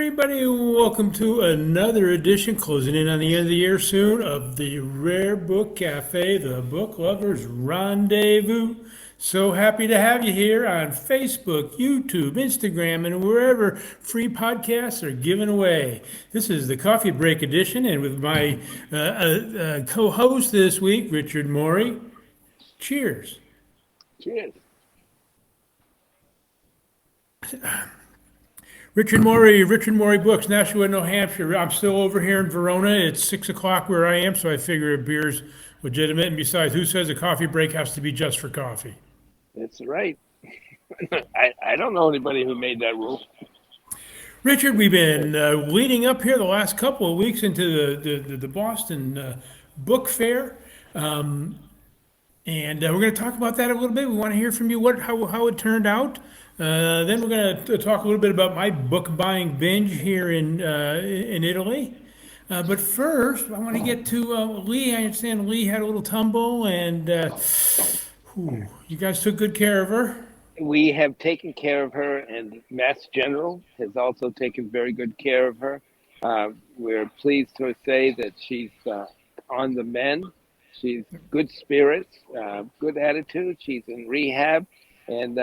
everybody, welcome to another edition, closing in on the end of the year soon, of the Rare Book Cafe, the Book Lovers Rendezvous. So happy to have you here on Facebook, YouTube, Instagram, and wherever free podcasts are given away. This is the Coffee Break edition, and with my co-host this week, Richard Mori. Cheers. Cheers. Richard Mori Books, Nashua, New Hampshire. I'm still over here in Verona. It's 6 o'clock where I am, so I figure a beer's legitimate. And besides, who says a coffee break has to be just for coffee? That's right. I don't know anybody who made that rule. Richard, we've been leading up here the last couple of weeks into the Boston Book Fair. And we're going to talk about that a little bit. We want to hear from you how it turned out. Then we're going to talk a little bit about my book buying binge here in Italy. But first, I want to get to Lee. I understand Lee had a little tumble, and you guys took good care of her. We have taken care of her, and Mass General has also taken very good care of her. We're pleased to say that she's on the mend. She's good spirits, good attitude. She's in rehab. And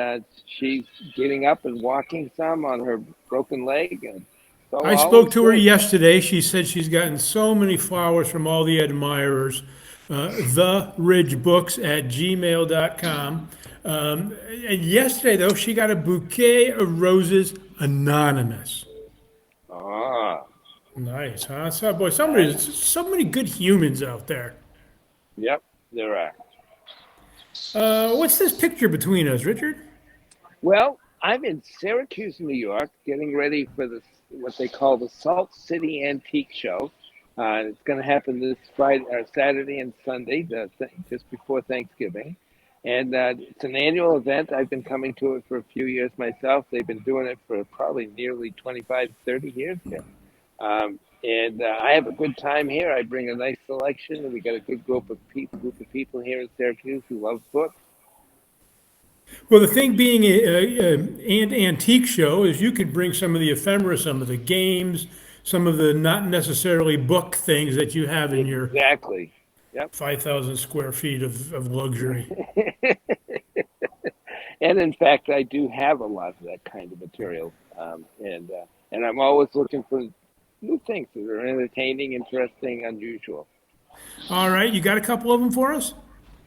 she's getting up and walking some on her broken leg. And so I spoke to her yesterday. She said she's gotten so many flowers from all the admirers. theridgebooks@gmail.com. And yesterday, though, she got a bouquet of roses anonymous. Ah. Nice, huh? So, boy, so many good humans out there. Yep, there are. What's this picture between us, Richard? Well, I'm in Syracuse, New York, getting ready for what they call the Salt City Antique Show. It's going to happen this Friday, or Saturday, and Sunday, just before Thanksgiving. And it's an annual event. I've been coming to it for a few years myself. They've been doing it for probably nearly 25, 30 years now. And I have a good time here. I bring a nice selection, and we got a good group of people here in Syracuse who love books. Well, the thing being an antique show is you could bring some of the ephemera, some of the games, some of the not necessarily book things that you have in your exactly. Yep. 5,000 square feet of luxury. And in fact, I do have a lot of that kind of material, and I'm always looking for new things that are entertaining, interesting, unusual. All right, you got a couple of them for us?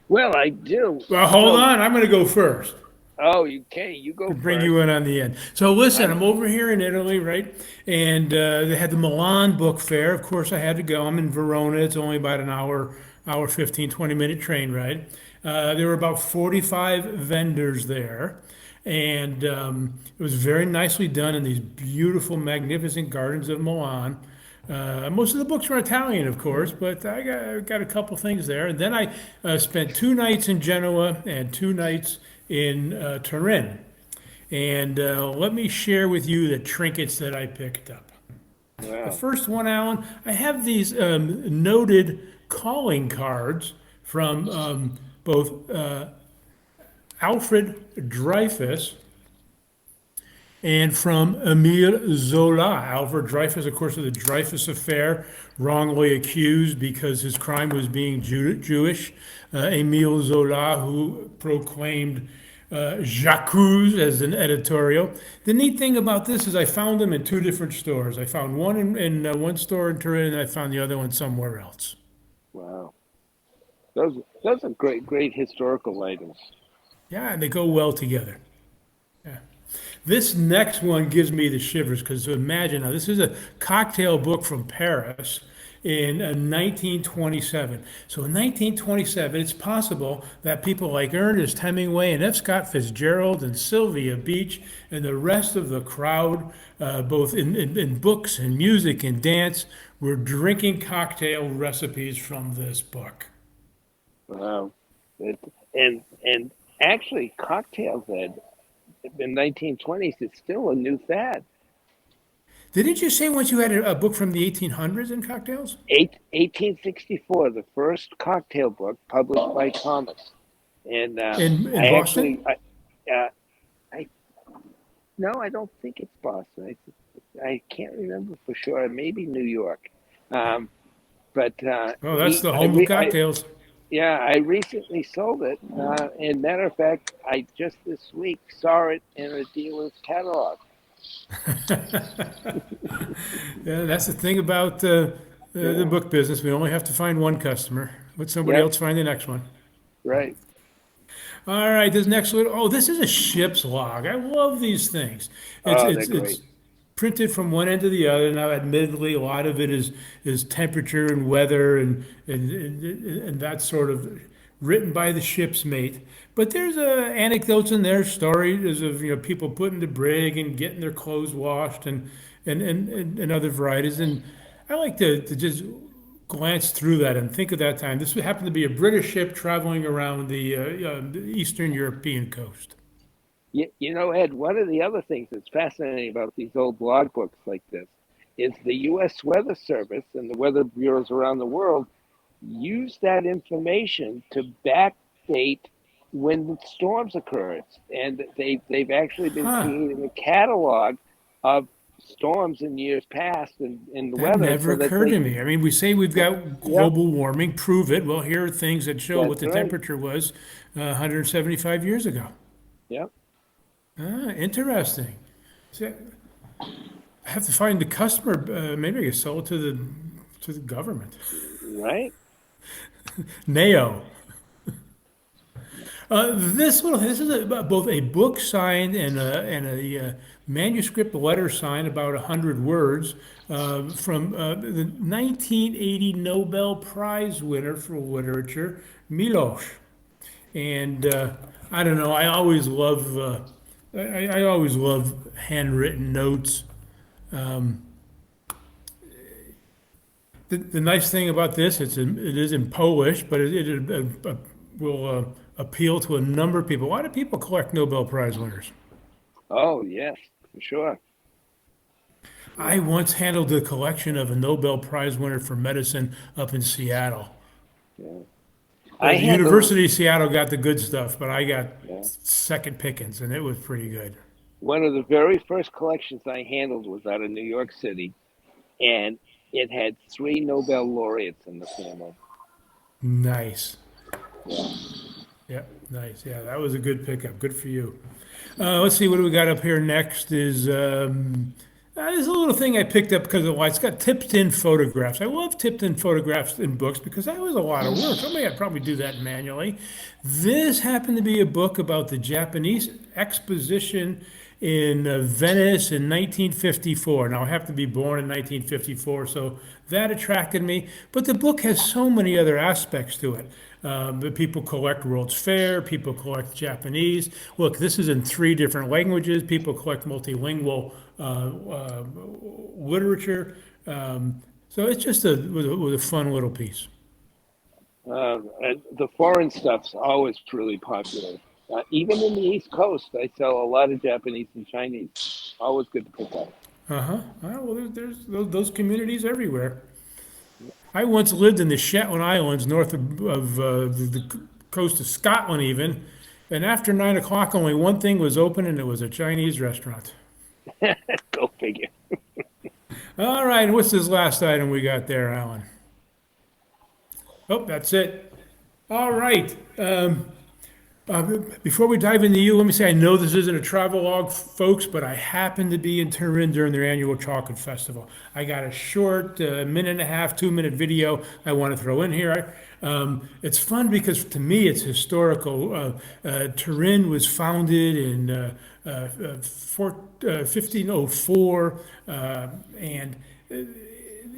Well, I do. Well, hold on. I'm going to go first. Oh, okay. You go first. Bring you in on the end. So listen, I'm over here in Italy, right? And they had the Milan Book Fair. Of course, I had to go. I'm in Verona. It's only about an hour 15, 20-minute train ride. There were about 45 vendors there. And it was very nicely done in these beautiful, magnificent gardens of Milan. Most of the books were Italian, of course, but I got a couple things there. And then I spent 2 nights in Genoa and 2 nights in Turin. And let me share with you the trinkets that I picked up. Wow. The first one, Alan, I have these noted calling cards from both Alfred Dreyfus and from Émile Zola. Alfred Dreyfus, of course, of the Dreyfus Affair, wrongly accused because his crime was being Jewish. Émile Zola, who proclaimed J'accuse as an editorial. The neat thing about this is I found them in 2 different stores. I found one in one store in Turin, and I found the other one somewhere else. Wow. Those are great historical items. Yeah, and they go well together. Yeah. This next one gives me the shivers because imagine now, this is a cocktail book from Paris in 1927. So in 1927, it's possible that people like Ernest Hemingway and F. Scott Fitzgerald and Sylvia Beach and the rest of the crowd, both in books and music and dance, were drinking cocktail recipes from this book. Wow. And actually, cocktails in the 1920s is still a new fad. Didn't you say once you had a book from the 1800s in cocktails? 1864, the first cocktail book published by Thomas. And in Boston? No, I don't think it's Boston. I can't remember for sure. Maybe New York. Um, but Oh, that's the home of cocktails. yeah, I recently sold it. And matter of fact, I just this week saw it in a dealer's catalog. Yeah, that's the thing about the Yeah. book business. We only have to find one customer. Let somebody Yep. else find the next one. Right. All right, this next one. Oh, this is a ship's log. I love these things. It's Oh, they're it's great. it's printed from one end to the other. Now, admittedly, a lot of it is temperature and weather and that sort of written by the ship's mate. But there's anecdotes in there, stories of people putting to brig and getting their clothes washed and other varieties. And I like to just glance through that and think of that time. This would happen to be a British ship traveling around the Eastern European coast. You know, Ed, one of the other things that's fascinating about these old log books like this is the U.S. Weather Service and the weather bureaus around the world use that information to backdate when the storms occurred. And they've actually been Huh. creating a catalog of storms in years past and the That weather never so that occurred they, to me. I mean, we say we've got yep, global warming, prove it. Well, here are things that show what that's the right. temperature was 175 years ago. Yep, Ah, interesting. So I have to find the customer. Maybe I can sell it to the government. right. NAO. This is both a book signed and a manuscript letter signed, about 100 words, from the 1980 Nobel Prize winner for literature, Milosz. And I don't know. I always love. I always love handwritten notes. The nice thing about this, it is in Polish, but it will appeal to a number of people. Why do people collect Nobel Prize winners? Oh, yes, for sure. I Yeah, once handled the collection of a Nobel Prize winner for medicine up in Seattle. yeah. I The handle, University of Seattle got the good stuff, but I got yeah. second pickings, and it was pretty good. One of the very first collections I handled was out of New York City, and it had three Nobel laureates in the family. Nice. Yeah. Yep, nice. Yeah, that was a good pickup. Good for you. Let's see what do we got up here next is there's a little thing I picked up because of why it's got tipped in photographs. I love tipped in photographs in books because that was a lot of work. Somebody I'd probably do that manually. This happened to be a book about the Japanese exposition in Venice in 1954. Now I have to be born in 1954, so that attracted me. But the book has so many other aspects to it. But people collect World's Fair, people collect Japanese. Look, this is in three different languages. People collect multilingual literature. So it's just was a fun little piece. And the foreign stuff's always really popular. Even in the East Coast, I sell a lot of Japanese and Chinese. Always good to pick up. Uh-huh. Well, there's those communities everywhere. I once lived in the Shetland Islands, north of the coast of Scotland, even. And after 9 o'clock, only one thing was open, and it was a Chinese restaurant. Go figure. All right, and what's this last item we got there, Alan? Oh, that's it. All right. Before we dive into you, let me say I know this isn't a travel log, folks, but I happened to be in Turin during their annual chocolate festival. I got a short, minute and a half, 2 minute video I want to throw in here. It's fun because to me it's historical. Turin was founded in 1504, and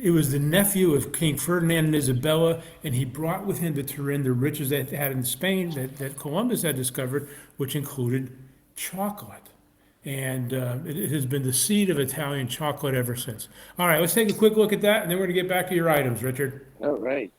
it was the nephew of King Ferdinand and Isabella, and he brought with him to Turin the riches that they had in Spain that Columbus had discovered, which included chocolate. And it has been the seed of Italian chocolate ever since. All right, let's take a quick look at that, and then we're going to get back to your items, Richard. All right.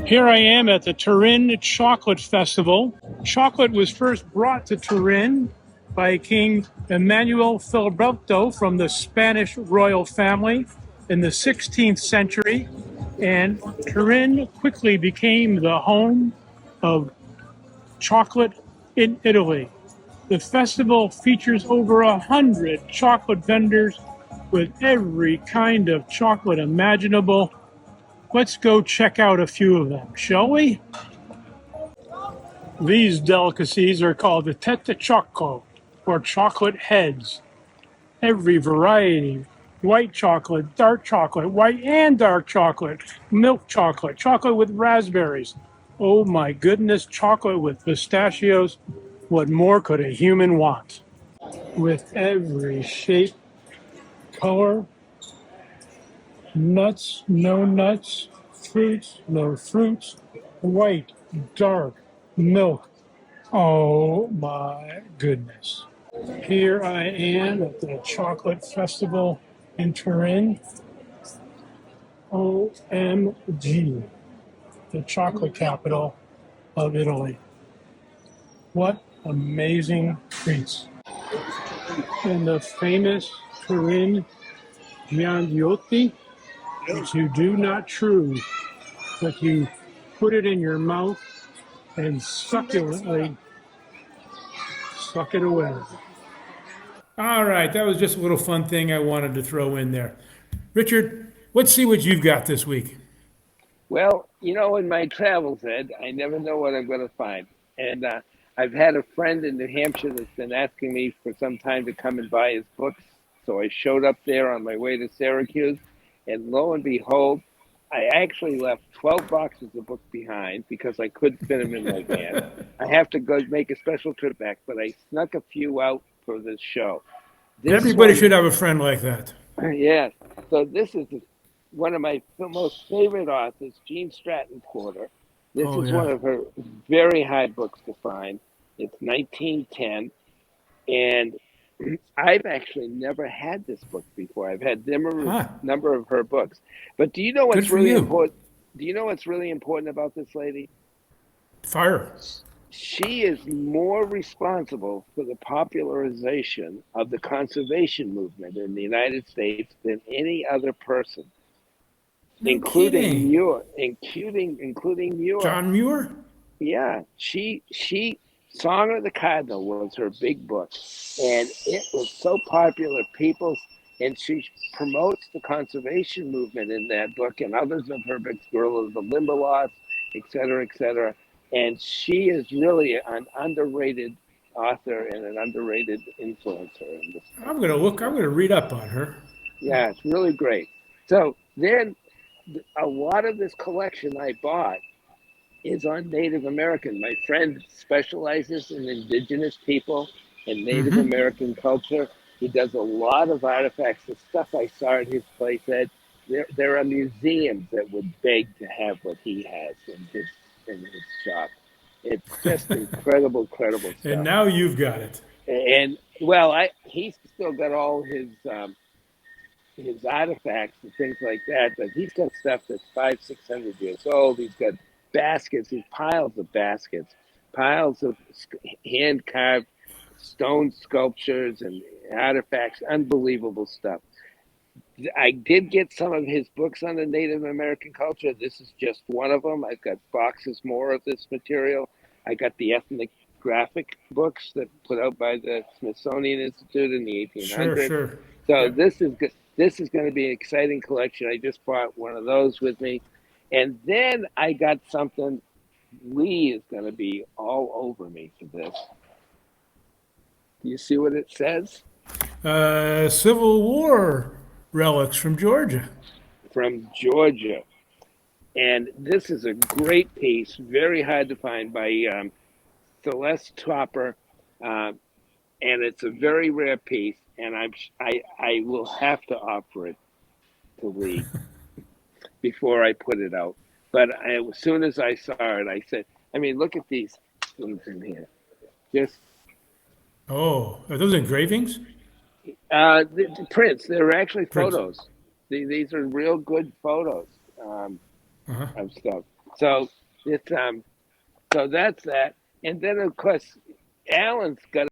Here I am at the Turin Chocolate Festival. Chocolate was first brought to Turin by King Emmanuel Filiberto from the Spanish royal family in the 16th century, and Turin quickly became the home of chocolate in Italy. The festival features over 100 chocolate vendors with every kind of chocolate imaginable. Let's go check out a few of them, shall we? These delicacies are called the tête choco, or chocolate heads. Every variety: white chocolate, dark chocolate, white and dark chocolate, milk chocolate, chocolate with raspberries. Oh my goodness, chocolate with pistachios. What more could a human want? With every shape, color, nuts, no nuts, fruits, no fruits, white, dark, milk. Oh my goodness. Here I am at the Chocolate Festival in Turin. OMG, the chocolate capital of Italy. What amazing treats. And the famous Turin Gianduiotti, which you do not chew, but you put it in your mouth and succulently suck it away. All right, that was just a little fun thing I wanted to throw in there. Richard, let's see what you've got this week. Well, in my travels, Ed, I never know what I'm going to find. And I've had a friend in New Hampshire that's been asking me for some time to come and buy his books. So I showed up there on my way to Syracuse, and lo and behold, I actually left 12 boxes of books behind because I couldn't fit them in my van. I have to go make a special trip back, but I snuck a few out for this show. This Everybody one, should have a friend like that. yes. So this is one of my most favorite authors, Jean Stratton Porter. This Oh, is one yeah. of her very hard books to find. It's 1910, and I've actually never had this book before. I've had Ah, number of her books, but do you know good what's for really you. important? Do you know what's really important about this lady? Fire. She is more responsible for the popularization of the conservation movement in the United States than any other person, No kidding. including Muir. John Muir? Yeah, she Song of the Cardinal was her big book, and it was so popular. And she promotes the conservation movement in that book and others of her books, Girl of the Limberlost, et cetera, et cetera. And she is really an underrated author and an underrated influencer in this I'm going to look, I'm country. going to read up on her. Yeah, it's really great. So then, a lot of this collection I bought is on Native American. My friend specializes in indigenous people and Native Mm-hmm. American culture. He does a lot of artifacts. The stuff I saw at his place, Ed, there are museums that would beg to have what he has in his shop. It's just incredible And stuff. now you've got it. And well, he's still got all his artifacts and things like that, but he's got stuff that's 500, 600 years old. He's got baskets, he's piles of baskets, piles of hand carved stone sculptures and artifacts, unbelievable stuff. I did get some of his books on the Native American culture. This is just one of them. I've got boxes more of this material. I got the ethnographic books that put out by the Smithsonian Institute in the Sure, 1800s. sure. So Yep. this is good. This is going to be an exciting collection. I just bought one of those with me, and then I got something. Lee is going to be all over me for this. Do you see what it says? Civil War relics from Georgia. From Georgia. And this is a great piece, very hard to find by Celeste Topper, uh, and it's a very rare piece. And I will have to offer it to Lee before I put it out. But as soon as I saw it, I said, I mean, look at these things in here. Just Oh, are those engravings? the prints. They're actually Prints. photos. These are real good photos Uh-huh. of stuff. So it's so that's that. And then of course, Alan's got